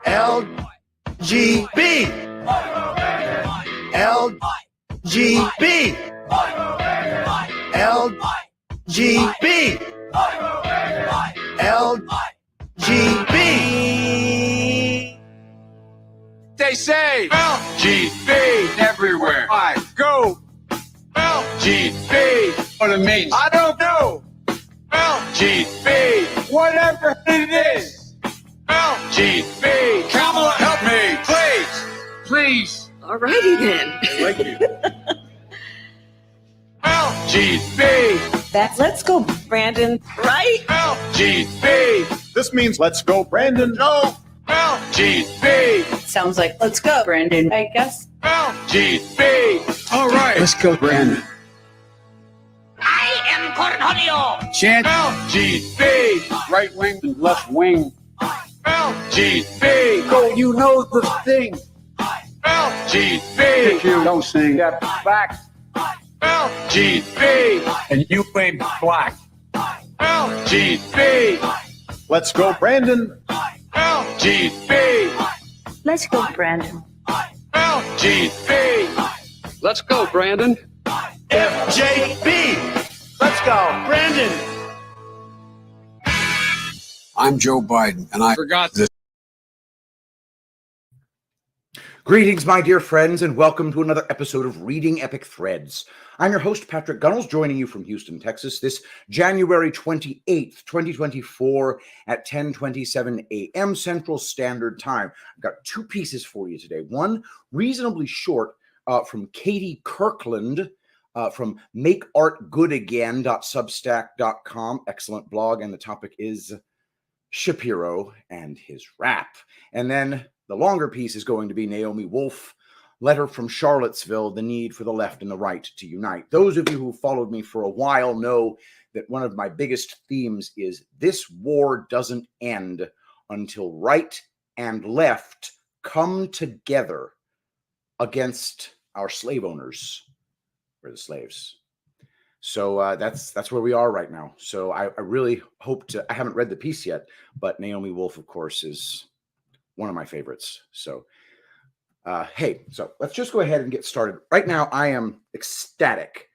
LGB. LGB. LGB. LGB. They say LGB everywhere I go. LGB. What it means, I don't know. LGB. Whatever it is. LGB. Kamala, help me, please. Please. Alrighty then. Thank you. LGB. That's let's go, Brandon, right? LGB. This means let's go, Brandon. Go. LGB. Sounds like let's go, Brandon, I guess. LGB. All right. Let's go, Brandon. I am Cornholio. Chant LGB. Right wing and left wing. LGB. Go, you know the thing. LGB. If you don't sing that back. LGB. And you ain't black. LGB. Let's go, Brandon. LGB. Let's go, Brandon. LGB. Let's go, Brandon. FJB. Let's go, Brandon. I'm Joe Biden, and I forgot this. Greetings, my dear friends, and welcome to another episode of Reading Epic Threads. I'm your host, Patrick Gunnels, joining you from Houston, Texas, this January 28th, 2024 at 10:27 a.m. Central Standard Time. I've got two pieces for you today. One, reasonably short, from Katie Kirkland, from makeartgoodagain.substack.com. Excellent blog, and the topic is Shapiro and his rap. And then the longer piece is going to be Naomi Wolf, letter from Charlottesville, the need for the left and the right to unite. Those of you who followed me for a while know that one of my biggest themes is this war doesn't end until right and left come together against our slave owners. We're the slaves. So that's where we are right now. So I really hope to, I haven't read the piece yet, but Naomi Wolf, of course, is one of my favorites. So, hey, so let's just go ahead and get started. Right now, I am ecstatic.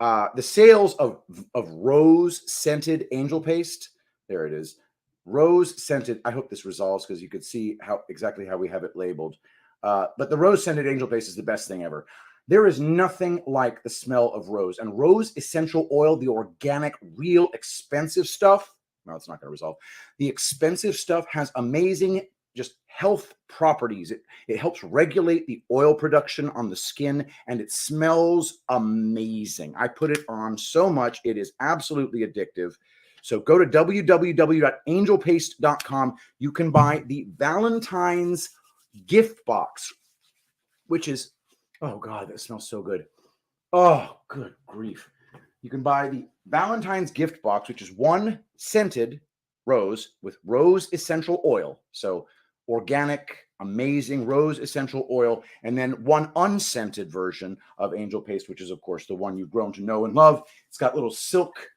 The sales of rose-scented angel paste, there it is. Rose-scented, I hope this resolves because you could see exactly how we have it labeled. But the rose-scented angel paste is the best thing ever. There is nothing like the smell of rose. And rose essential oil, the organic, real expensive stuff, no, it's not going to resolve. The expensive stuff has amazing just health properties. It helps regulate the oil production on the skin, and it smells amazing. I put it on so much. It is absolutely addictive. So go to www.angelpaste.com. You can buy the Valentine's gift box, which is, oh God, that smells so good. Oh, good grief. You can buy the Valentine's gift box, which is one scented rose with rose essential oil. So organic, amazing rose essential oil, and then one unscented version of angel paste, which is, of course, the one you've grown to know and love. It's got little silk,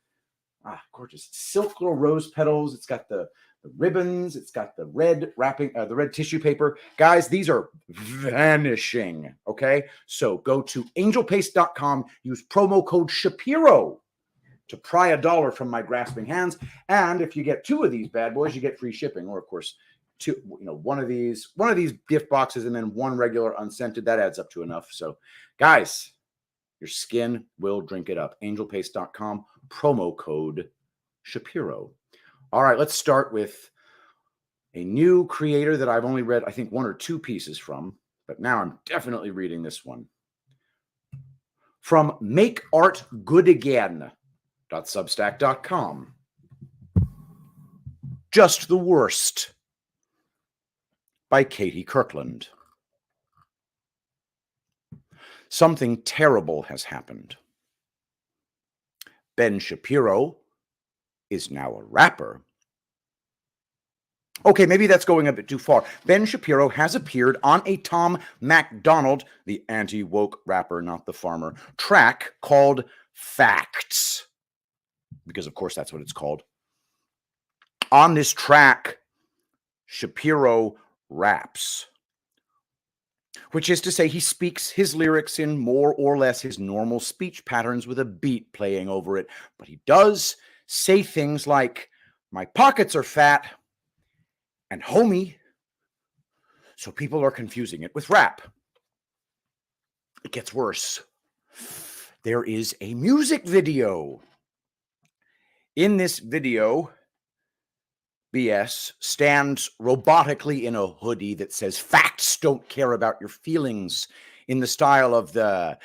gorgeous silk little rose petals. It's got the ribbons. It's got the red wrapping, the red tissue paper. Guys, these are vanishing, okay? So go to angelpaste.com, use promo code Shapiro to pry $1 from my grasping hands. And if you get two of these bad boys, you get free shipping, or of course, one of these gift boxes and then one regular unscented. That adds up to enough. So guys, your skin will drink it up. Angelpaste.com, promo code Shapiro. All right, let's start with a new creator that I've only read, I think, one or two pieces from, but now I'm definitely reading this one. From makeartgoodagain.substack.com. Just the Worst by Katie Kirkland. Something terrible has happened. Ben Shapiro is now a rapper. Okay, maybe that's going a bit too far. Ben Shapiro has appeared on a Tom MacDonald, the anti-woke rapper, not the farmer, track called Facts. Because, of course, that's what it's called. On this track, Shapiro raps, which is to say he speaks his lyrics in more or less his normal speech patterns with a beat playing over it. But he does say things like, "My pockets are fat," and "homie," so people are confusing it with rap. It gets worse. There is a music video. In this video, BS stands robotically in a hoodie that says "Facts don't care about your feelings," in the style of the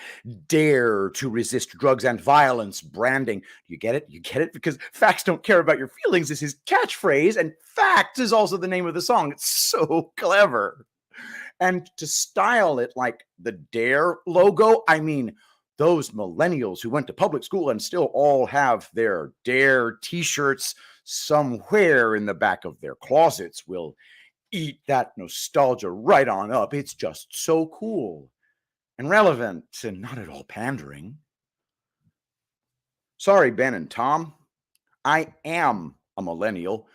"Dare to resist drugs and violence" branding. You get it? You get it? Because "Facts don't care about your feelings" is his catchphrase, and "Facts" is also the name of the song. It's so clever. And to style it like the Dare logo, I mean, those millennials who went to public school and still all have their Dare t-shirts somewhere in the back of their closets will eat that nostalgia right on up. It's just so cool and relevant and not at all pandering. Sorry, Ben and Tom. I am a millennial,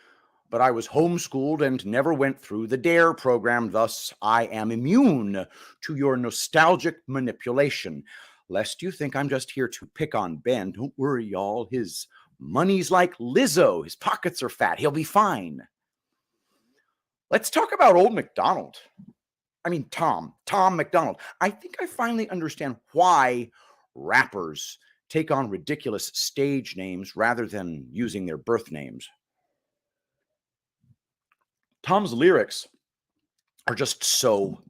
but I was homeschooled and never went through the DARE program. Thus, I am immune to your nostalgic manipulation. Lest you think I'm just here to pick on Ben, don't worry, y'all. His money's like Lizzo. His pockets are fat. He'll be fine. Let's talk about old MacDonald. I mean, Tom MacDonald. I think I finally understand why rappers take on ridiculous stage names rather than using their birth names. Tom's lyrics are just so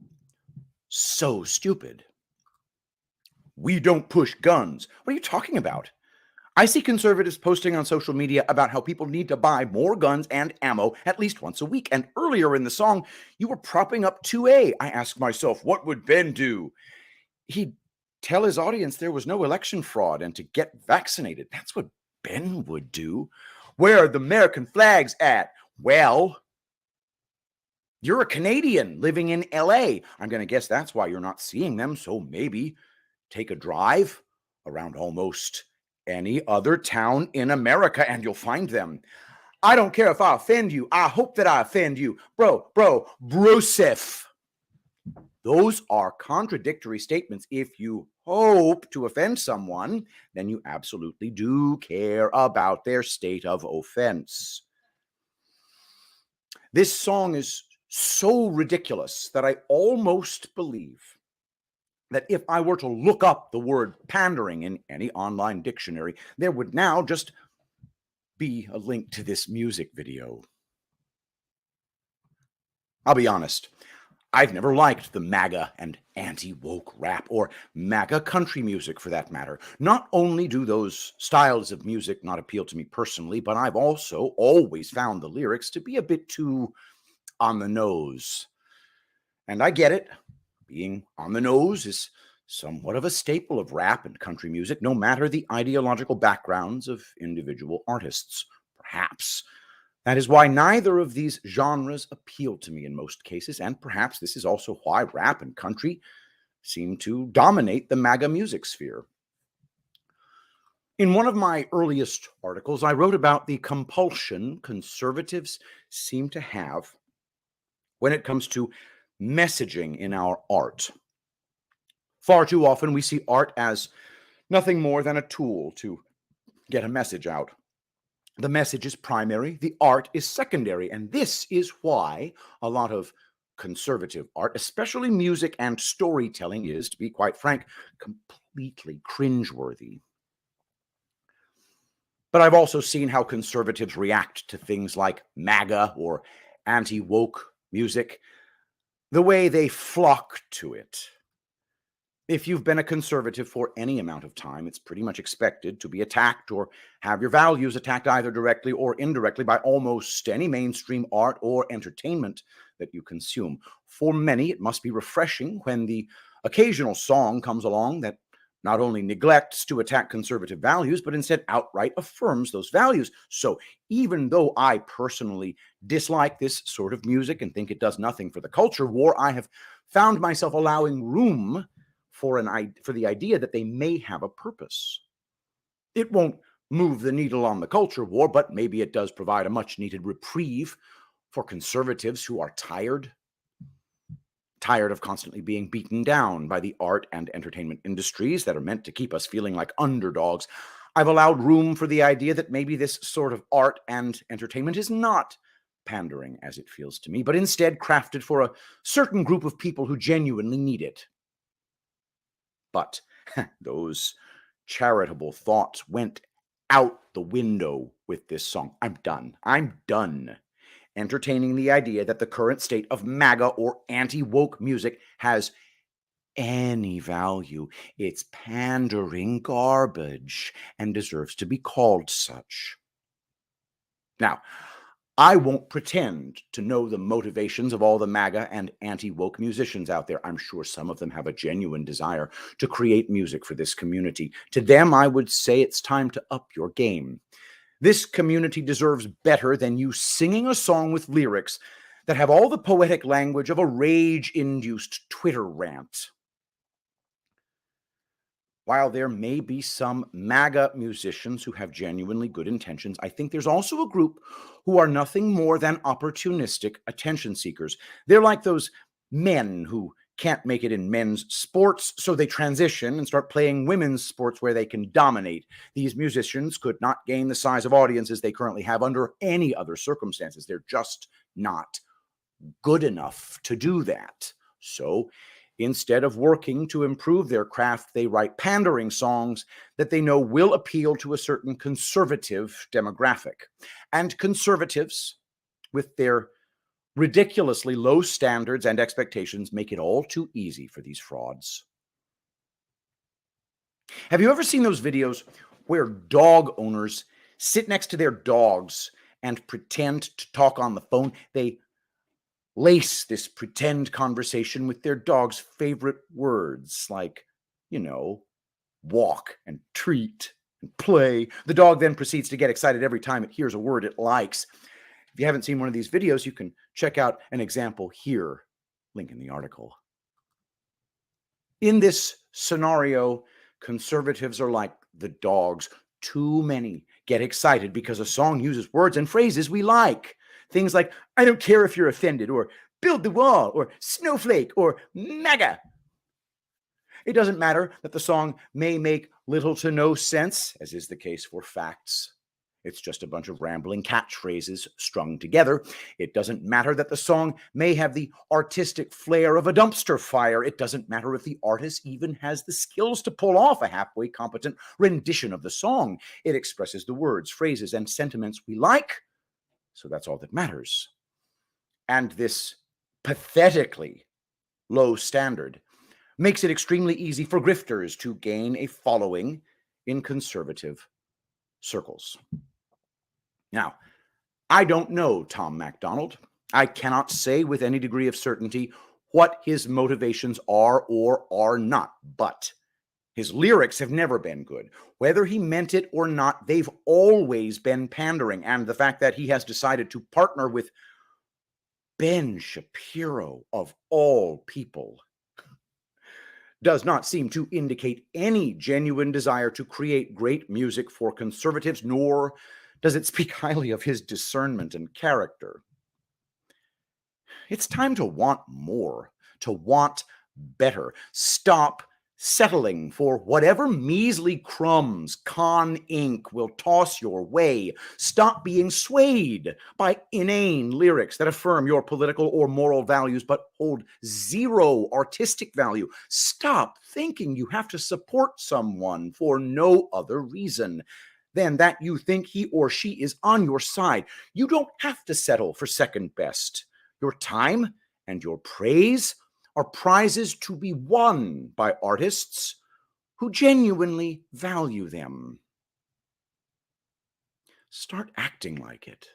stupid. "We don't push guns." What are you talking about? I see conservatives posting on social media about how people need to buy more guns and ammo at least once a week. And earlier in the song, you were propping up 2A. I asked myself, what would Ben do? He'd tell his audience there was no election fraud and to get vaccinated. That's what Ben would do. "Where are the American flags at?" Well, you're a Canadian living in LA. I'm going to guess that's why you're not seeing them. So maybe take a drive around almost any other town in America and you'll find them. "I don't care if I offend you. I hope that I offend you." Brosif. Those are contradictory statements. If you hope to offend someone, then you absolutely do care about their state of offense. This song is so ridiculous that I almost believe that if I were to look up the word pandering in any online dictionary, there would now just be a link to this music video. I'll be honest, I've never liked the MAGA and anti-woke rap, or MAGA country music for that matter. Not only do those styles of music not appeal to me personally, but I've also always found the lyrics to be a bit too on the nose. And I get it. Being on the nose is somewhat of a staple of rap and country music, no matter the ideological backgrounds of individual artists. Perhaps that is why neither of these genres appeal to me in most cases, and perhaps this is also why rap and country seem to dominate the MAGA music sphere. In one of my earliest articles, I wrote about the compulsion conservatives seem to have when it comes to messaging in our art. Far too often we see art as nothing more than a tool to get a message out. The message is primary, the art is secondary, and this is why a lot of conservative art, especially music and storytelling, is, to be quite frank, completely cringeworthy. But I've also seen how conservatives react to things like MAGA or anti-woke music, the way they flock to it. If you've been a conservative for any amount of time, it's pretty much expected to be attacked or have your values attacked either directly or indirectly by almost any mainstream art or entertainment that you consume. For many, it must be refreshing when the occasional song comes along that not only neglects to attack conservative values, but instead outright affirms those values. So even though I personally dislike this sort of music and think it does nothing for the culture war, I have found myself allowing room for the idea that they may have a purpose. It won't move the needle on the culture war, but maybe it does provide a much needed reprieve for conservatives who are tired Tired of constantly being beaten down by the art and entertainment industries that are meant to keep us feeling like underdogs, I've allowed room for the idea that maybe this sort of art and entertainment is not pandering as it feels to me, but instead crafted for a certain group of people who genuinely need it. But those charitable thoughts went out the window with this song. I'm done entertaining the idea that the current state of MAGA or anti-woke music has any value. It's pandering garbage and deserves to be called such. Now, I won't pretend to know the motivations of all the MAGA and anti-woke musicians out there. I'm sure some of them have a genuine desire to create music for this community. To them, I would say it's time to up your game. This community deserves better than you singing a song with lyrics that have all the poetic language of a rage-induced Twitter rant. While there may be some MAGA musicians who have genuinely good intentions, I think there's also a group who are nothing more than opportunistic attention seekers. They're like those men who can't make it in men's sports, so they transition and start playing women's sports where they can dominate. These musicians could not gain the size of audiences they currently have under any other circumstances. They're just not good enough to do that. So instead of working to improve their craft, they write pandering songs that they know will appeal to a certain conservative demographic. And conservatives, with their ridiculously low standards and expectations, make it all too easy for these frauds. Have you ever seen those videos where dog owners sit next to their dogs and pretend to talk on the phone? They lace this pretend conversation with their dog's favorite words, like, walk and treat and play. The dog then proceeds to get excited every time it hears a word it likes. If you haven't seen one of these videos, you can check out an example here. Link in the article. In this scenario, conservatives are like the dogs. Too many get excited because a song uses words and phrases we like. Things like, I don't care if you're offended, or build the wall, or snowflake, or MAGA. It doesn't matter that the song may make little to no sense, as is the case for facts. It's just a bunch of rambling catchphrases strung together. It doesn't matter that the song may have the artistic flair of a dumpster fire. It doesn't matter if the artist even has the skills to pull off a halfway competent rendition of the song. It expresses the words, phrases, and sentiments we like. So that's all that matters. And this pathetically low standard makes it extremely easy for grifters to gain a following in conservative circles. Now, I don't know Tom MacDonald. I cannot say with any degree of certainty what his motivations are or are not, but his lyrics have never been good. Whether he meant it or not, they've always been pandering. And the fact that he has decided to partner with Ben Shapiro, of all people, does not seem to indicate any genuine desire to create great music for conservatives, nor does it speak highly of his discernment and character. It's time to want more, to want better. Stop settling for whatever measly crumbs Con Inc. will toss your way. Stop being swayed by inane lyrics that affirm your political or moral values but hold zero artistic value. Stop thinking you have to support someone for no other reason than that you think he or she is on your side. You don't have to settle for second best. Your time and your praise are prizes to be won by artists who genuinely value them. Start acting like it.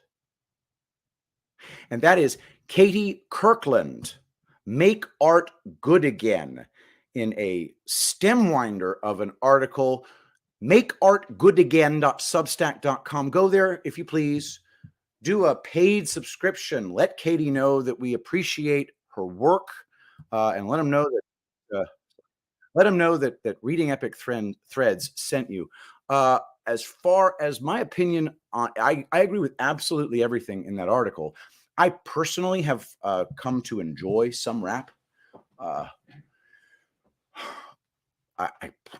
And that is Katie Kirkland, Make Art Good Again, in a stem winder of an article, makeartgoodagain.substack.com. Go there, if you please. Do a paid subscription. Let Katie know that we appreciate her work. And let them know that Reading Epic Threads sent you. As far as my opinion, I agree with absolutely everything in that article. I personally have come to enjoy some rap. I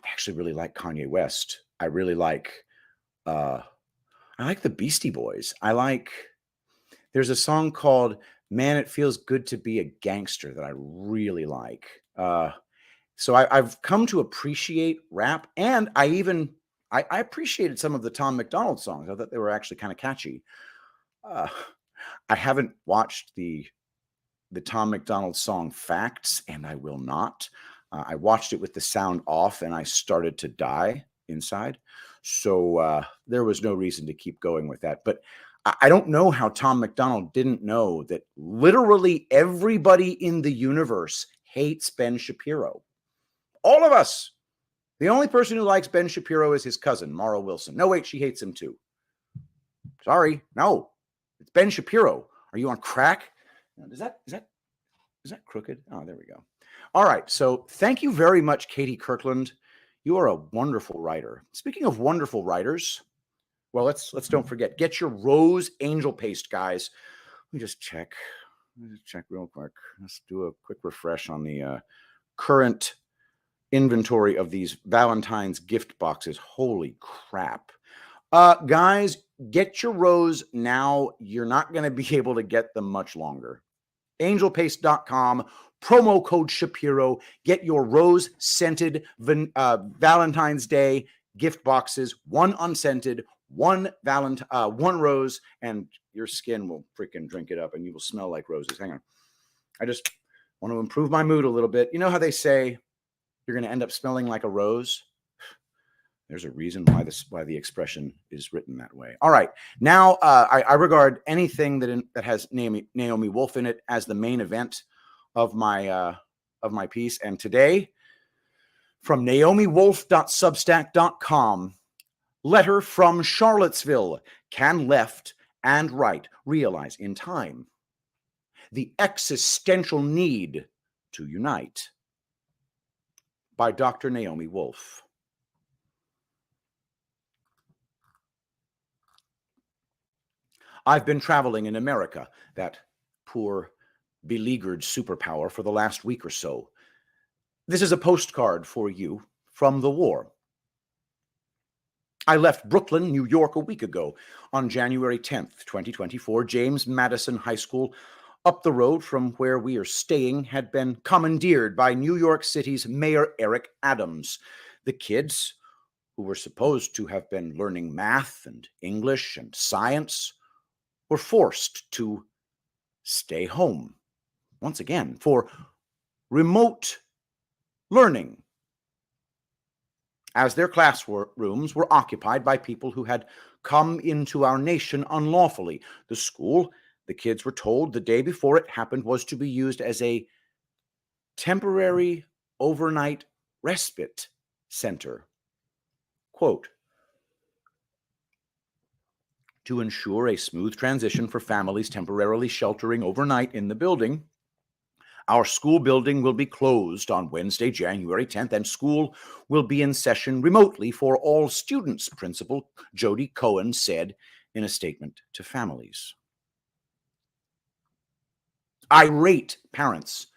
actually really like Kanye West. I really like the Beastie Boys. There's a song called "Man, It Feels Good to Be a Gangster" that I really like. So I've come to appreciate rap, and I appreciated some of the Tom McDonald songs. I thought they were actually kind of catchy. I haven't watched the Tom McDonald song "Facts," and I will not. I watched it with the sound off, and I started to die inside. So there was no reason to keep going with that. But I don't know how Tom McDonald didn't know that literally everybody in the universe hates Ben Shapiro. All of us. The only person who likes Ben Shapiro is his cousin, Mara Wilson. No, wait, she hates him too. Sorry, no, it's Ben Shapiro. Are you on crack? Is that crooked? Oh, there we go. All right. So thank you very much, Katie Kirkland. You are a wonderful writer. Speaking of wonderful writers, well, let's don't forget, get your rose angel paste, guys. Let me just check. Real quick. Let's do a quick refresh on the current inventory of these Valentine's gift boxes. Holy crap. Guys, get your rose now. You're not going to be able to get them much longer. Angelpaste.com, promo code Shapiro. Get your rose scented Valentine's Day gift boxes, one unscented, one rose, and your skin will freaking drink it up and you will smell like roses. Hang on. I just want to improve my mood a little bit. You know how they say you're going to end up smelling like a rose? There's a reason why the expression is written that way. All right. Now, I regard anything that has Naomi Wolf in it as the main event of my piece. And today, from naomiwolf.substack.com, letter from Charlottesville. Can left and right realize in time the existential need to unite? By Dr. Naomi Wolf. I've been traveling in America, that poor, beleaguered superpower, for the last week or so. This is a postcard for you from the war. I left Brooklyn, New York a week ago on January 10th, 2024. James Madison High School, up the road from where we are staying, had been commandeered by New York City's Mayor Eric Adams. The kids, who were supposed to have been learning math and English and science, were forced to stay home once again for remote learning, as their classrooms were occupied by people who had come into our nation unlawfully. The school, the kids were told the day before it happened, was to be used as a temporary overnight respite center. Quote, to ensure a smooth transition for families temporarily sheltering overnight in the building, our school building will be closed on Wednesday, January 10th, and school will be in session remotely for all students, Principal Jody Cohen said in a statement to families. Irate parents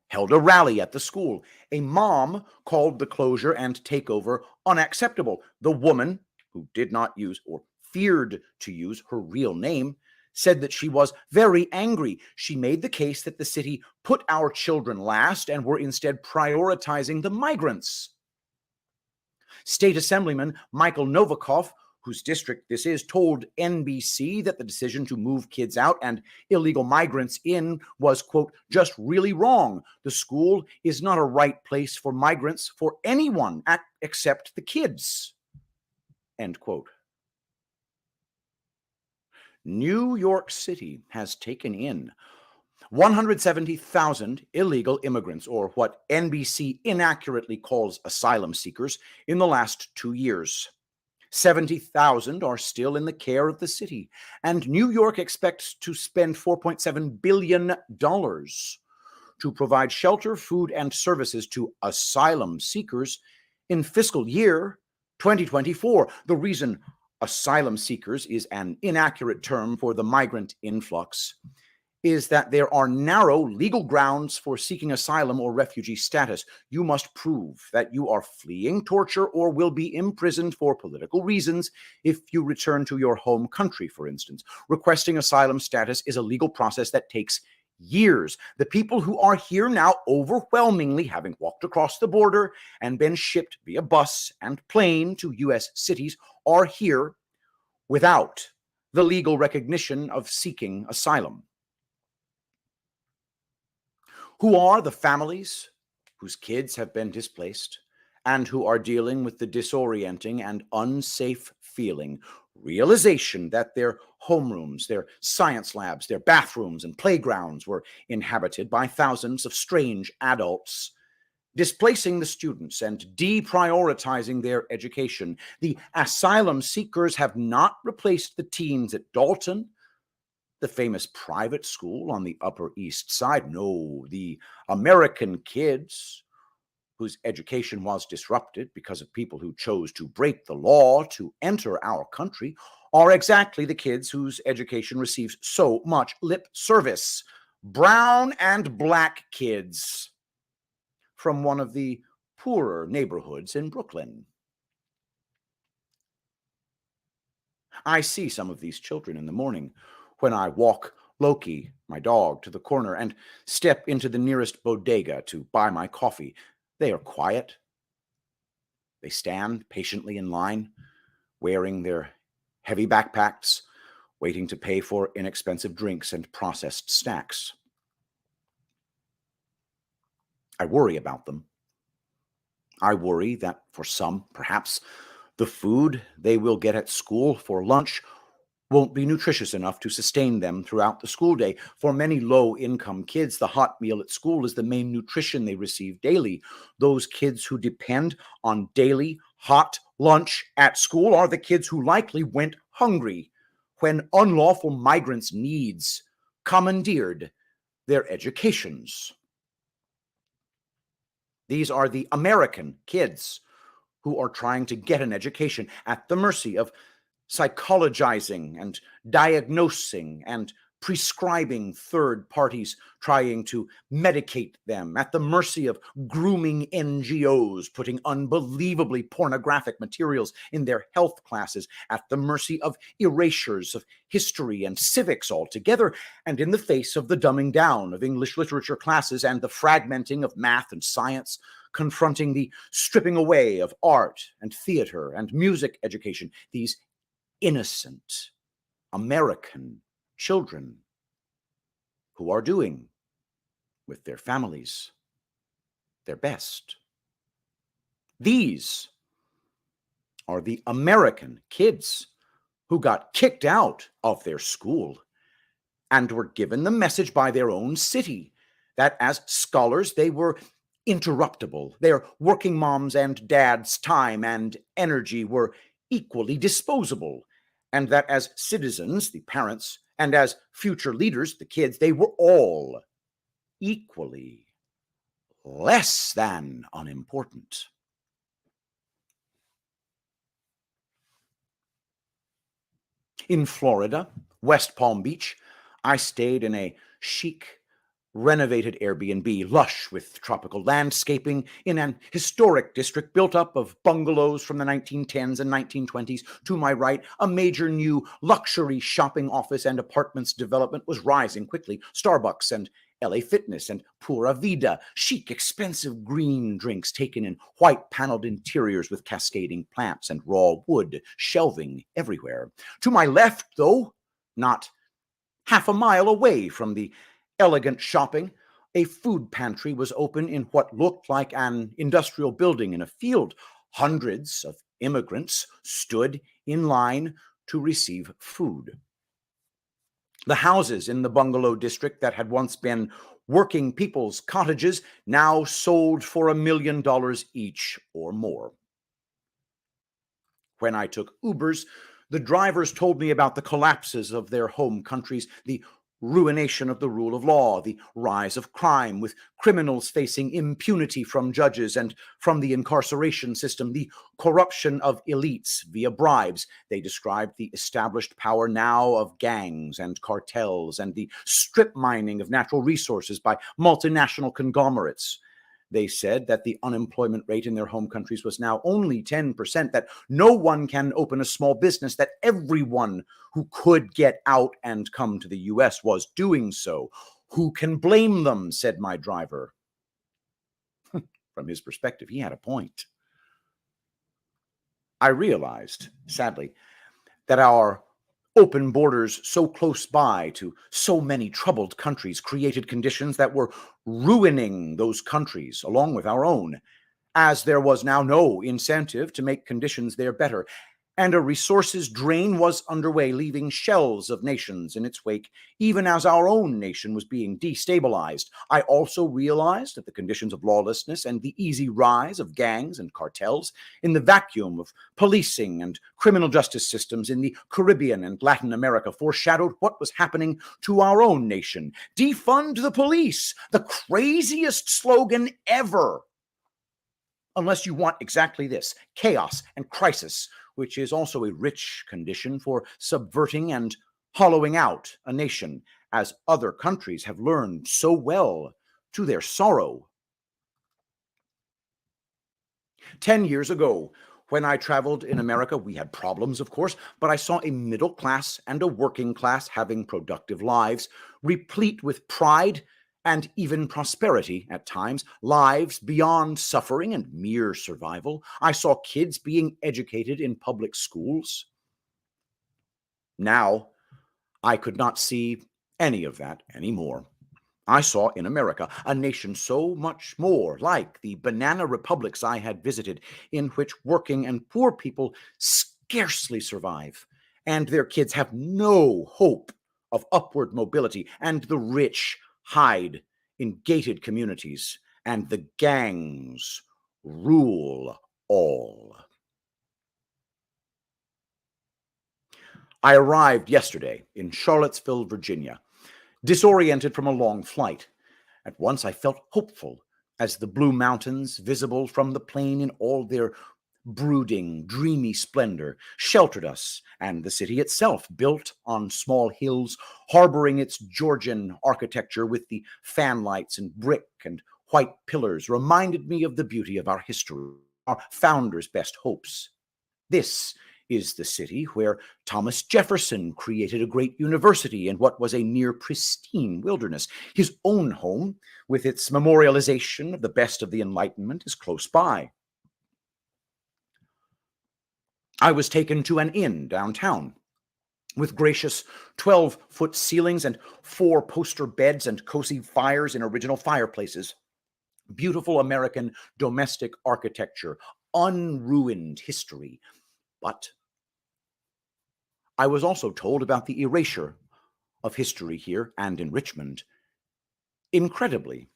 held a rally at the school. A mom called the closure and takeover unacceptable. The woman, who did not use or feared to use her real name, said that she was very angry. She made the case that the city put our children last and were instead prioritizing the migrants. State Assemblyman Michael Novikov, whose district this is, told NBC that the decision to move kids out and illegal migrants in was, quote, just really wrong. The school is not a right place for migrants for anyone except the kids, end quote. New York City has taken in 170,000 illegal immigrants, or what NBC inaccurately calls asylum seekers, in the last 2 years. 70,000 are still in the care of the city, and New York expects to spend $4.7 billion to provide shelter, food, and services to asylum seekers in fiscal year 2024. The reason asylum seekers is an inaccurate term for the migrant influx is that there are narrow legal grounds for seeking asylum or refugee status. You must prove that you are fleeing torture or will be imprisoned for political reasons if you return to your home country, for instance. Requesting asylum status is a legal process that takes years. The people who are here now, overwhelmingly having walked across the border and been shipped via bus and plane to U.S. cities, are here without the legal recognition of seeking asylum. Who are the families whose kids have been displaced and who are dealing with the disorienting and unsafe feeling, realization that their homerooms, their science labs, their bathrooms and playgrounds were inhabited by thousands of strange adults, displacing the students and deprioritizing their education. The asylum seekers have not replaced the teens at Dalton, the famous private school on the Upper East Side. No, the American kids whose education was disrupted because of people who chose to break the law to enter our country are exactly the kids whose education receives so much lip service. Brown and black kids from one of the poorer neighborhoods in Brooklyn. I see some of these children in the morning when I walk Loki, my dog, to the corner and step into the nearest bodega to buy my coffee. They are quiet. They stand patiently in line, wearing their heavy backpacks, waiting to pay for inexpensive drinks and processed snacks. I worry about them. I worry that for some, perhaps, the food they will get at school for lunch won't be nutritious enough to sustain them throughout the school day. For many low-income kids, the hot meal at school is the main nutrition they receive daily. Those kids who depend on daily hot lunch at school are the kids who likely went hungry when unlawful migrants' needs commandeered their educations. These are the American kids who are trying to get an education at the mercy of psychologizing and diagnosing and prescribing third parties trying to medicate them, at the mercy of grooming NGOs putting unbelievably pornographic materials in their health classes, at the mercy of erasures of history and civics altogether, and in the face of the dumbing down of English literature classes and the fragmenting of math and science, confronting the stripping away of art and theater and music education. These innocent American children who are doing with their families their best. These are the American kids who got kicked out of their school and were given the message by their own city that as scholars they were interruptible. Their working moms and dads' time and energy were equally disposable, and that as citizens, the parents, and as future leaders, the kids, they were all equally less than unimportant. In Florida, West Palm Beach, I stayed in a chic, renovated Airbnb, lush with tropical landscaping in an historic district built up of bungalows from the 1910s and 1920s. To my right, a major new luxury shopping office and apartments development was rising quickly. Starbucks and LA Fitness and Pura Vida, chic, expensive green drinks taken in white paneled interiors with cascading plants and raw wood shelving everywhere. To my left, though, not half a mile away from the elegant shopping, a food pantry was open in what looked like an industrial building in a field. Hundreds of immigrants stood in line to receive food. The houses in the bungalow district that had once been working people's cottages now sold for $1 million each or more. When I took Ubers, the drivers told me about the collapses of their home countries, the ruination of the rule of law, the rise of crime, with criminals facing impunity from judges and from the incarceration system, the corruption of elites via bribes. They described the established power now of gangs and cartels and the strip mining of natural resources by multinational conglomerates. They said that the unemployment rate in their home countries was now only 10%, that no one can open a small business, that everyone who could get out and come to the U.S. was doing so. Who can blame them, said my driver. From his perspective, he had a point. I realized, sadly, that our open borders so close by to so many troubled countries created conditions that were ruining those countries along with our own, as there was now no incentive to make conditions there better. And a resources drain was underway, leaving shells of nations in its wake, even as our own nation was being destabilized. I also realized that the conditions of lawlessness and the easy rise of gangs and cartels in the vacuum of policing and criminal justice systems in the Caribbean and Latin America foreshadowed what was happening to our own nation. Defund the police, the craziest slogan ever. Unless you want exactly this, chaos and crisis, which is also a rich condition for subverting and hollowing out a nation, as other countries have learned so well to their sorrow. 10 years ago, when I traveled in America, we had problems, of course, but I saw a middle class and a working class having productive lives, replete with pride and even prosperity at times, lives beyond suffering and mere survival. I saw kids being educated in public schools. Now, I could not see any of that anymore. I saw in America a nation so much more like the banana republics I had visited, in which working and poor people scarcely survive, and their kids have no hope of upward mobility, and the rich hide in gated communities, and the gangs rule all. I arrived yesterday in Charlottesville, Virginia, disoriented from a long flight. At once I felt hopeful as the blue mountains, visible from the plain in all their brooding, dreamy splendor, sheltered us, and the city itself, built on small hills, harboring its Georgian architecture with the fanlights and brick and white pillars, reminded me of the beauty of our history, our founders' best hopes. This is the city where Thomas Jefferson created a great university in what was a near pristine wilderness. His own home, with its memorialization of the best of the Enlightenment, is close by. I was taken to an inn downtown with gracious 12-foot ceilings and 4 poster beds and cozy fires in original fireplaces. Beautiful American domestic architecture, unruined history. But I was also told about the erasure of history here and in Richmond. Incredibly,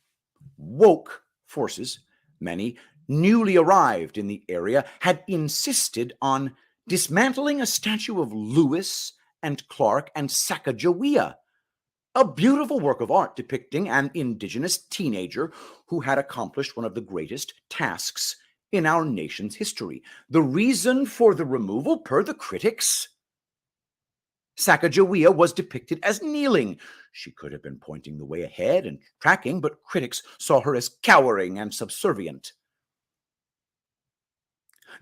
woke forces, many newly arrived in the area, had insisted on dismantling a statue of Lewis and Clark and Sacagawea, a beautiful work of art depicting an indigenous teenager who had accomplished one of the greatest tasks in our nation's history. The reason for the removal, per the critics, Sacagawea was depicted as kneeling. She could have been pointing the way ahead and tracking, but critics saw her as cowering and subservient.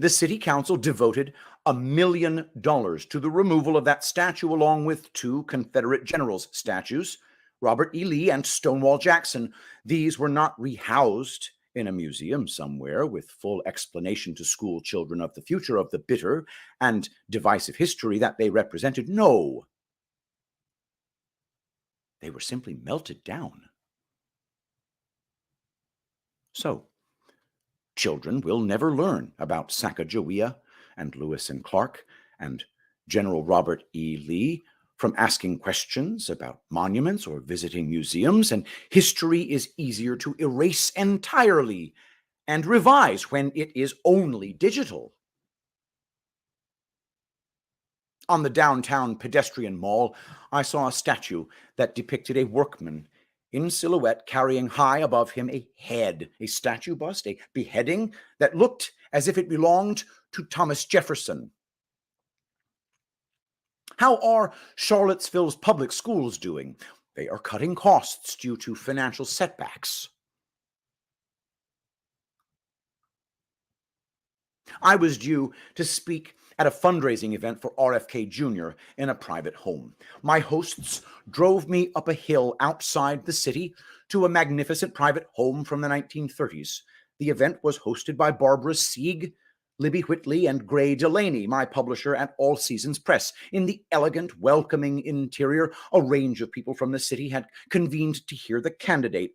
The city council devoted $1 million to the removal of that statue, along with 2 Confederate generals' statues, Robert E. Lee and Stonewall Jackson. These were not rehoused in a museum somewhere with full explanation to school children of the future of the bitter and divisive history that they represented. No. They were simply melted down. So, children will never learn about Sacagawea and Lewis and Clark and General Robert E. Lee from asking questions about monuments or visiting museums, and history is easier to erase entirely and revise when it is only digital. On the downtown pedestrian mall, I saw a statue that depicted a workman in silhouette carrying high above him a head, a statue bust, a beheading that looked as if it belonged to Thomas Jefferson. How are Charlottesville's public schools doing? They are cutting costs due to financial setbacks. I was due to speak at a fundraising event for RFK Jr. in a private home. My hosts drove me up a hill outside the city to a magnificent private home from the 1930s. The event was hosted by Barbara Sieg, Libby Whitley, and Gray Delaney, my publisher at All Seasons Press. In the elegant, welcoming interior, a range of people from the city had convened to hear the candidate.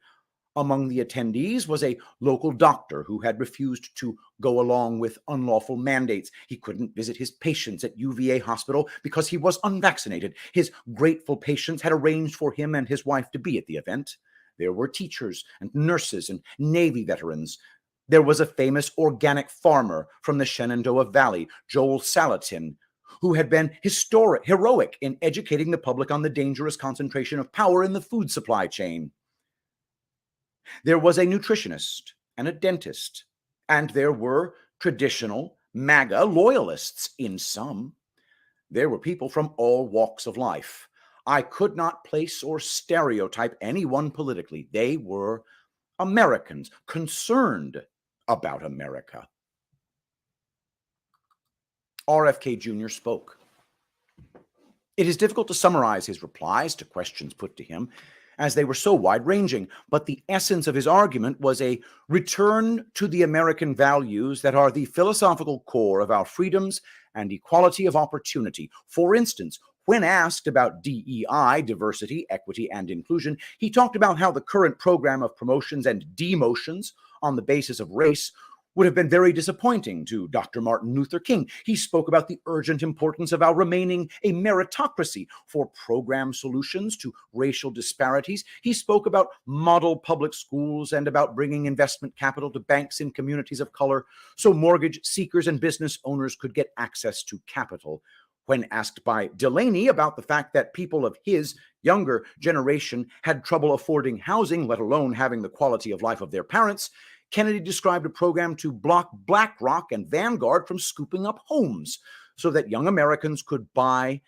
Among the attendees was a local doctor who had refused to go along with unlawful mandates. He couldn't visit his patients at UVA Hospital because he was unvaccinated. His grateful patients had arranged for him and his wife to be at the event. There were teachers and nurses and Navy veterans. There was a famous organic farmer from the Shenandoah Valley, Joel Salatin, who had been heroic in educating the public on the dangerous concentration of power in the food supply chain. There was a nutritionist and a dentist, and there were traditional MAGA loyalists in some. There were people from all walks of life. I could not place or stereotype anyone politically. They were Americans concerned about America. RFK Jr. spoke. It is difficult to summarize his replies to questions put to him, as they were so wide-ranging, but the essence of his argument was a return to the American values that are the philosophical core of our freedoms and equality of opportunity. For instance, when asked about DEI, diversity, equity, and inclusion, he talked about how the current program of promotions and demotions on the basis of race would have been very disappointing to Dr. Martin Luther King. He spoke about the urgent importance of our remaining a meritocracy for program solutions to racial disparities. He spoke about model public schools and about bringing investment capital to banks in communities of color so mortgage seekers and business owners could get access to capital. When asked by Delaney about the fact that people of his younger generation had trouble affording housing, let alone having the quality of life of their parents, Kennedy described a program to block BlackRock and Vanguard from scooping up homes so that young Americans could buy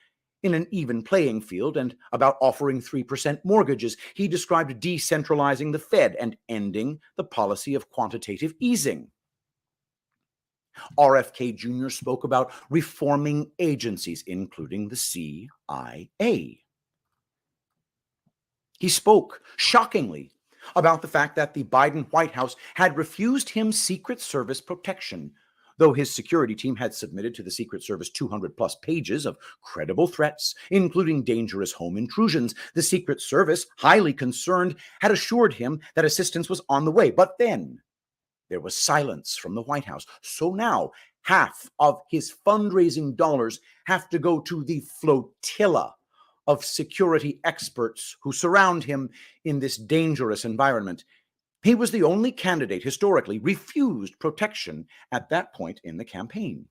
in an even playing field, and about offering 3% mortgages. He described decentralizing the Fed and ending the policy of quantitative easing. RFK Jr. spoke about reforming agencies, including the CIA. He spoke, shockingly, about the fact that the Biden White House had refused him Secret Service protection, though his security team had submitted to the Secret Service 200-plus pages of credible threats, including dangerous home intrusions. The Secret Service, highly concerned, had assured him that assistance was on the way. But then there was silence from the White House. So now half of his fundraising dollars have to go to the flotilla of security experts who surround him in this dangerous environment. He was the only candidate historically refused protection at that point in the campaign.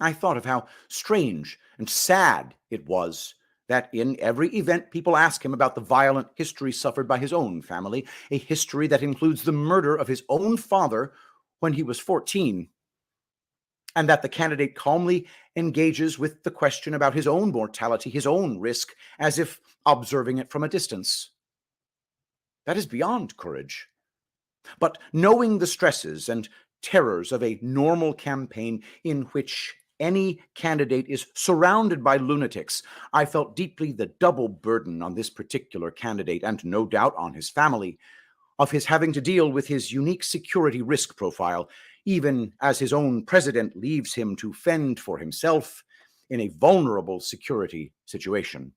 I thought of how strange and sad it was that in every event people ask him about the violent history suffered by his own family, a history that includes the murder of his own father when he was 14. And that the candidate calmly engages with the question about his own mortality, his own risk, as if observing it from a distance. That is beyond courage. But knowing the stresses and terrors of a normal campaign in which any candidate is surrounded by lunatics, I felt deeply the double burden on this particular candidate, and no doubt on his family, of his having to deal with his unique security risk profile, even as his own president leaves him to fend for himself in a vulnerable security situation.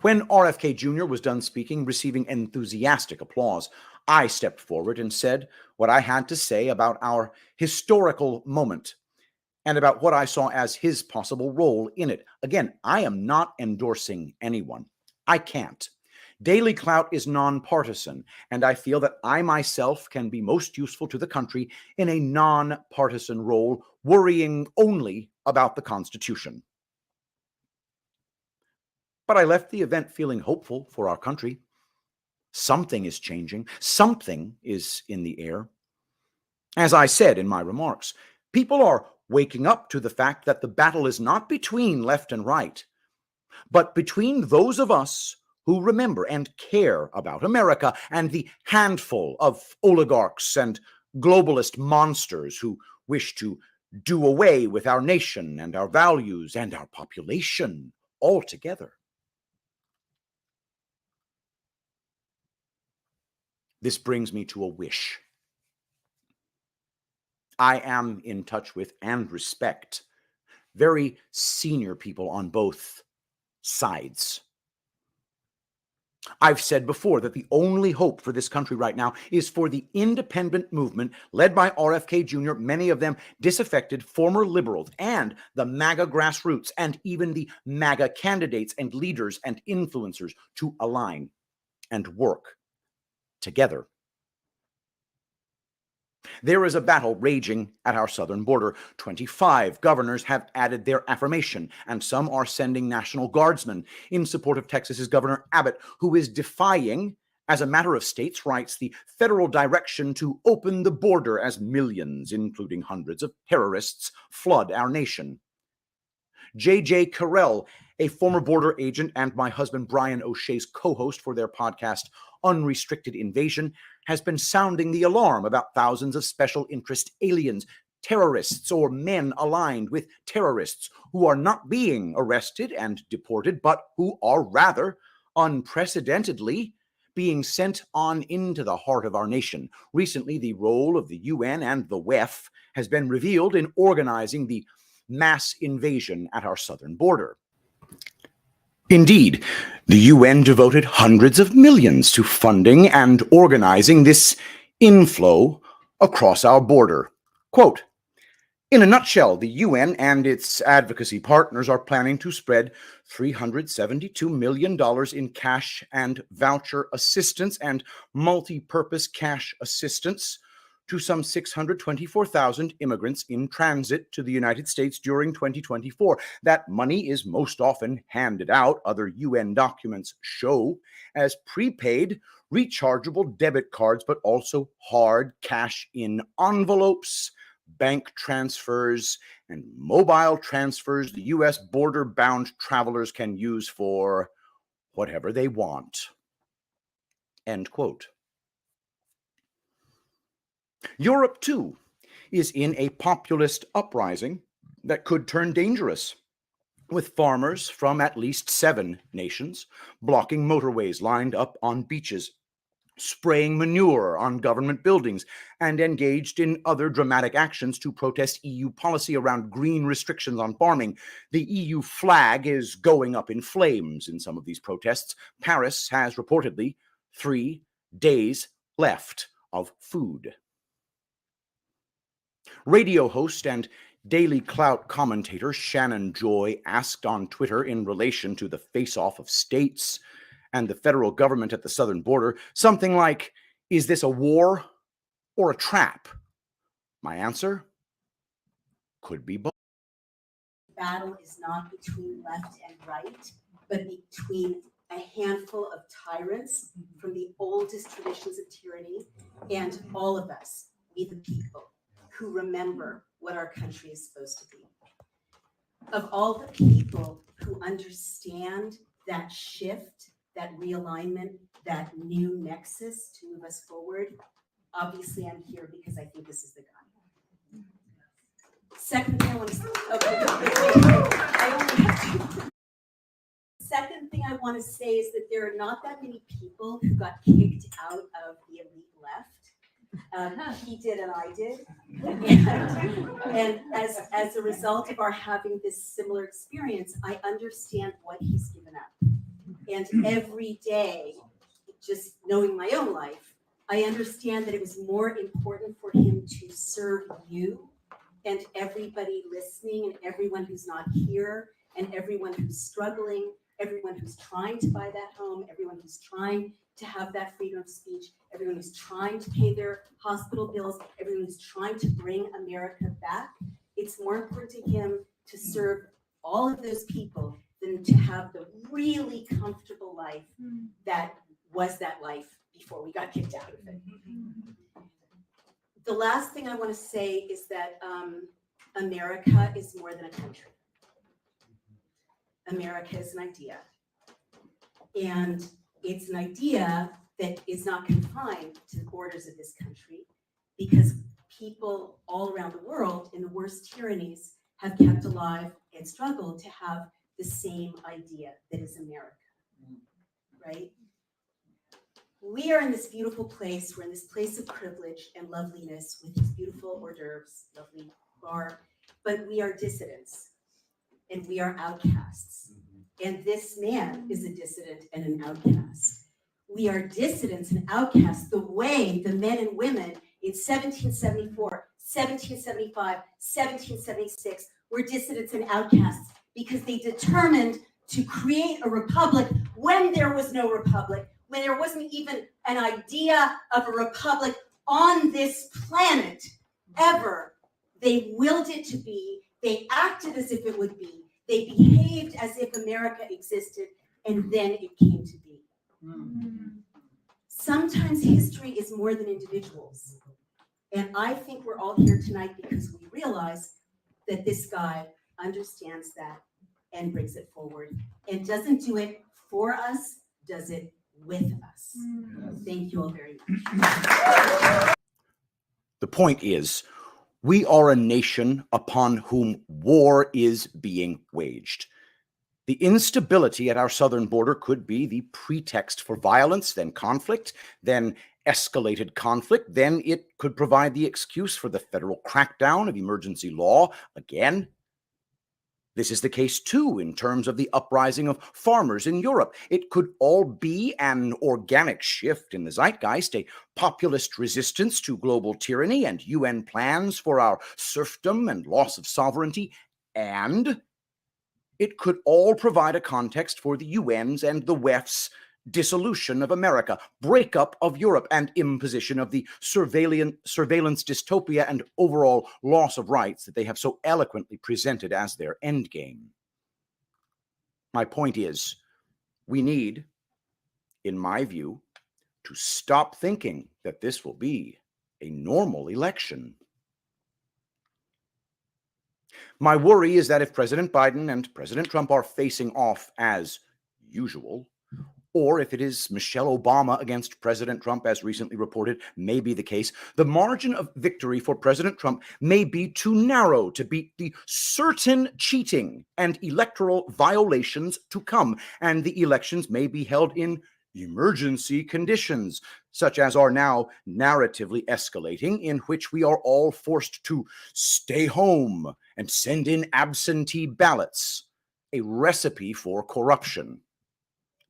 When RFK Jr. was done speaking, receiving enthusiastic applause, I stepped forward and said what I had to say about our historical moment and about what I saw as his possible role in it. Again, I am not endorsing anyone. I can't. Daily Clout is nonpartisan, and I feel that I myself can be most useful to the country in a nonpartisan role, worrying only about the Constitution. But I left the event feeling hopeful for our country. Something is changing. Something is in the air. As I said in my remarks, people are waking up to the fact that the battle is not between left and right, but between those of us who remember and care about America and the handful of oligarchs and globalist monsters who wish to do away with our nation and our values and our population altogether. This brings me to a wish. I am in touch with and respect very senior people on both sides. I've said before that the only hope for this country right now is for the independent movement led by RFK Jr., many of them disaffected former liberals, and the MAGA grassroots, and even the MAGA candidates and leaders and influencers to align and work together. There is a battle raging at our southern border. 25 governors have added their affirmation, and some are sending National Guardsmen in support of Texas's Governor Abbott, who is defying, as a matter of states' rights, the federal direction to open the border as millions, including hundreds of terrorists, flood our nation. J.J. Carell, a former border agent and my husband Brian O'Shea's co-host for their podcast Unrestricted Invasion, has been sounding the alarm about thousands of special interest aliens, terrorists, or men aligned with terrorists who are not being arrested and deported, but who are rather unprecedentedly being sent on into the heart of our nation. Recently, the role of the UN and the WEF has been revealed in organizing the mass invasion at our southern border. Indeed, the UN devoted hundreds of millions to funding and organizing this inflow across our border. Quote, in a nutshell, the UN and its advocacy partners are planning to spread $372 million in cash and voucher assistance and multi-purpose cash assistance to some 624,000 immigrants in transit to the United States during 2024. That money is most often handed out, other UN documents show, as prepaid, rechargeable debit cards, but also hard cash in envelopes, bank transfers, and mobile transfers the U.S. border-bound travelers can use for whatever they want. End quote. Europe, too, is in a populist uprising that could turn dangerous, with farmers from at least 7 nations blocking motorways lined up on beaches, spraying manure on government buildings, and engaged in other dramatic actions to protest EU policy around green restrictions on farming. The EU flag is going up in flames in some of these protests. Paris has reportedly 3 days left of food. Radio host and Daily Clout commentator Shannon Joy asked on Twitter in relation to the face-off of states and the federal government at the southern border something like, is this a war or a trap? My answer, could be both. Battle is not between left and right, but between a handful of tyrants from the oldest traditions of tyranny and all of us, we the people, who remember what our country is supposed to be. Of all the people who understand that shift, that realignment, that new nexus to move us forward, obviously I'm here because I think this is the guy. Second thing I want to say, I only have 2. Second thing I want to say is that there are not that many people who got kicked out of the elite left. He did and I did. And as a result of our having this similar experience, I understand what he's given up. And every day, just knowing my own life, I understand that it was more important for him to serve you and everybody listening and everyone who's not here and everyone who's struggling everyone who's trying to buy that home, everyone who's trying to have that freedom of speech, everyone who's trying to pay their hospital bills, everyone who's trying to bring America back. It's more important to him to serve all of those people than to have the really comfortable life that was that life before we got kicked out of it. The last thing I want to say is that America is more than a country. America is an idea. And it's an idea that is not confined to the borders of this country, because people all around the world in the worst tyrannies have kept alive and struggled to have the same idea that is America, right? We are in this beautiful place. We're in this place of privilege and loveliness with these beautiful hors d'oeuvres, lovely bar, but we are dissidents and we are outcasts. And this man is a dissident and an outcast. We are dissidents and outcasts the way the men and women in 1774, 1775, 1776 were dissidents and outcasts, because they determined to create a republic when there was no republic, when there wasn't even an idea of a republic on this planet ever. They willed it to be, they acted as if it would be, they behaved as if America existed, and then it came to be. Sometimes history is more than individuals. And I think we're all here tonight because we realize that this guy understands that and brings it forward, and doesn't do it for us, does it with us. Thank you all very much. The point is, we are a nation upon whom war is being waged. The instability at our southern border could be the pretext for violence, then conflict, then escalated conflict. Then it could provide the excuse for the federal crackdown of emergency law again. This is the case, too, in terms of the uprising of farmers in Europe. It could all be an organic shift in the zeitgeist, a populist resistance to global tyranny and UN plans for our serfdom and loss of sovereignty, and it could all provide a context for the UN's and the WEF's dissolution of America, breakup of Europe, and imposition of the surveillance dystopia and overall loss of rights that they have so eloquently presented as their endgame. My point is, we need, in my view, to stop thinking that this will be a normal election. My worry is that if President Biden and President Trump are facing off as usual, or if it is Michelle Obama against President Trump, as recently reported may be the case, the margin of victory for President Trump may be too narrow to beat the certain cheating and electoral violations to come, and the elections may be held in emergency conditions, such as are now narratively escalating, in which we are all forced to stay home and send in absentee ballots, a recipe for corruption.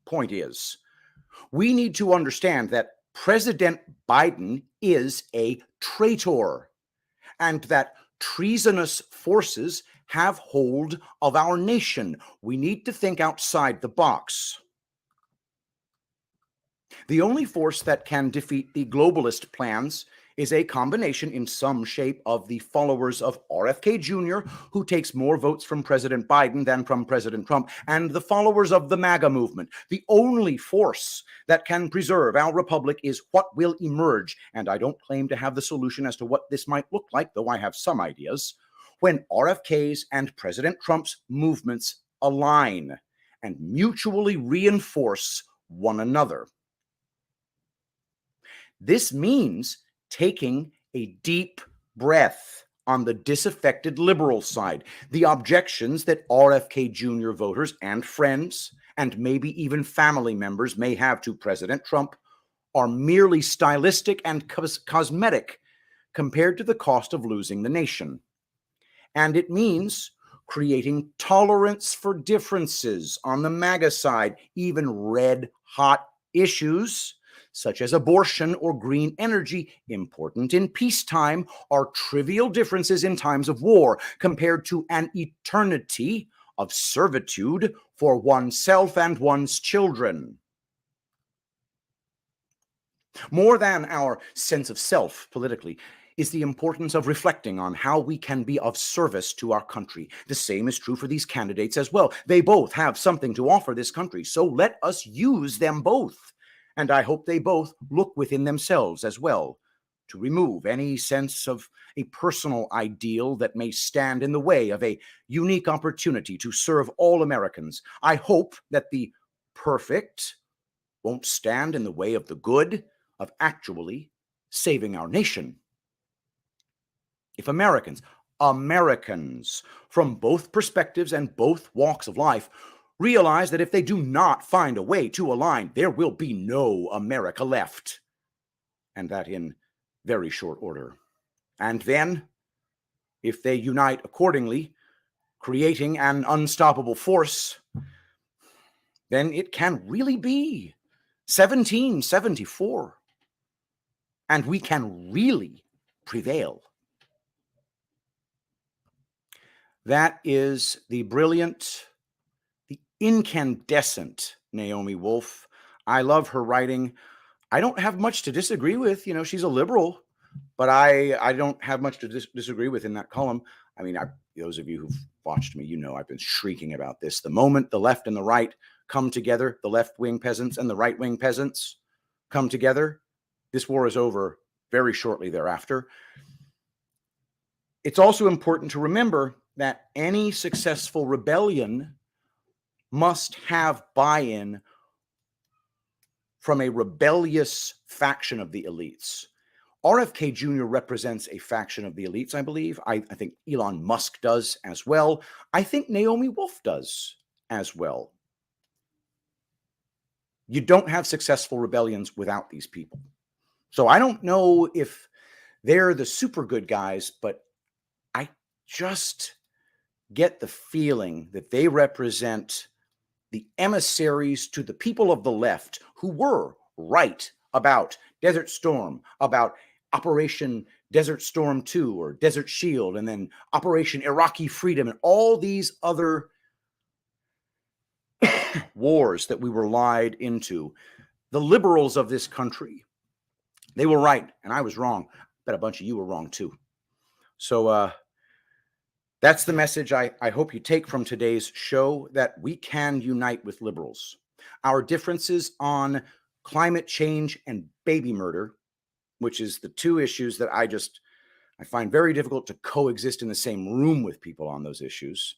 Point is, we need to understand that President Biden is a traitor, and that treasonous forces have hold of our nation. We need to think outside the box. The only force that can defeat the globalist plans is a combination in some shape of the followers of RFK Jr., who takes more votes from President Biden than from President Trump, and the followers of the MAGA movement. The only force that can preserve our republic is what will emerge, and I don't claim to have the solution as to what this might look like, though I have some ideas, when RFK's and President Trump's movements align and mutually reinforce one another. This means taking a deep breath on the disaffected liberal side. The objections that RFK Jr. voters and friends, and maybe even family members, may have to President Trump are merely stylistic and cosmetic compared to the cost of losing the nation. And it means creating tolerance for differences on the MAGA side, even red-hot issues such as abortion or green energy, important in peacetime, are trivial differences in times of war compared to an eternity of servitude for oneself and one's children. More than our sense of self politically is the importance of reflecting on how we can be of service to our country. The same is true for these candidates as well. They both have something to offer this country, so let us use them both. And I hope they both look within themselves as well, to remove any sense of a personal ideal that may stand in the way of a unique opportunity to serve all Americans. I hope that the perfect won't stand in the way of the good, of actually saving our nation. If Americans from both perspectives and both walks of life realize that if they do not find a way to align, there will be no America left, and that in very short order. And then, if they unite accordingly, creating an unstoppable force, then it can really be 1774. And we can really prevail. That is the brilliant, the incandescent Naomi Wolf. I love her writing. I don't have much to disagree with. You know, she's a liberal, but I don't have much to disagree with in that column. I mean, those of you who've watched me, you know I've been shrieking about this. The moment the left and the right come together, the left-wing peasants and the right-wing peasants come together, this war is over very shortly thereafter. It's also important to remember that any successful rebellion must have buy-in from a rebellious faction of the elites. RFK Jr. represents a faction of the elites, I believe. I think Elon Musk does as well. I think Naomi Wolf does as well. You don't have successful rebellions without these people. So I don't know if they're the super good guys, but I just get the feeling that they represent the emissaries to the people of the left who were right about Desert Storm, about Operation Desert Storm 2 or Desert Shield, and then Operation Iraqi Freedom, and all these other wars that we were lied into. The liberals of this country, they were right, and I was wrong. I bet a bunch of you were wrong too. So that's the message I hope you take from today's show, that we can unite with liberals. Our differences on climate change and baby murder, which is the two issues that I find very difficult to coexist in the same room with people on those issues.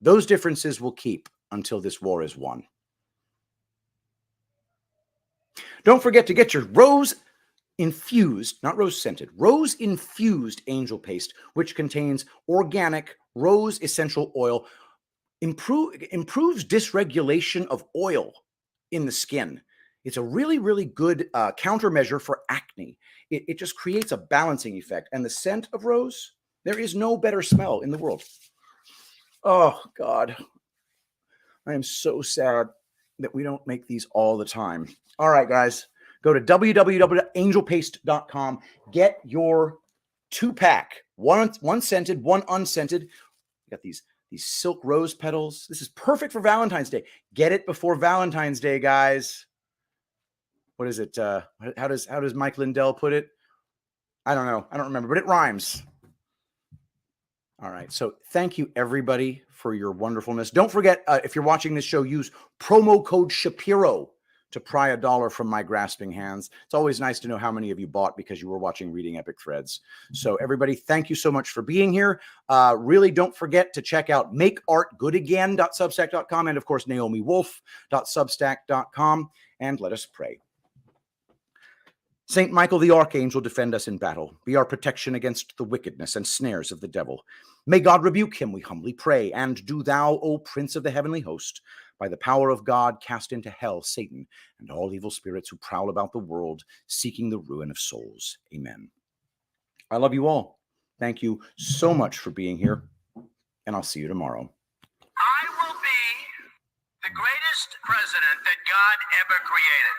Those differences will keep until this war is won. Don't forget to get your rose-infused, not rose-scented, rose-infused angel paste, which contains organic rose essential oil, improves dysregulation of oil in the skin. It's a really, really good countermeasure for acne. It just creates a balancing effect. And the scent of rose, there is no better smell in the world. Oh, God. I am so sad that we don't make these all the time. All right, guys. Go to www.angelpaste.com. Get your 2-pack. One scented, one unscented. You got these silk rose petals. This is perfect for Valentine's Day. Get it before Valentine's Day, guys. What is it? How does Mike Lindell put it? I don't know. I don't remember, but it rhymes. All right. So thank you, everybody, for your wonderfulness. Don't forget, if you're watching this show, use promo code Shapiro to pry $1 from my grasping hands. It's always nice to know how many of you bought because you were watching Reading Epic Threads. So everybody, thank you so much for being here. Really don't forget to check out makeartgoodagain.substack.com and, of course, naomiwolf.substack.com. And let us pray. Saint Michael the Archangel, defend us in battle. Be our protection against the wickedness and snares of the devil. May God rebuke him, we humbly pray. And do thou, O Prince of the heavenly host, by the power of God, cast into hell Satan and all evil spirits who prowl about the world, seeking the ruin of souls. Amen. I love you all. Thank you so much for being here, and I'll see you tomorrow. I will be the greatest president that God ever created.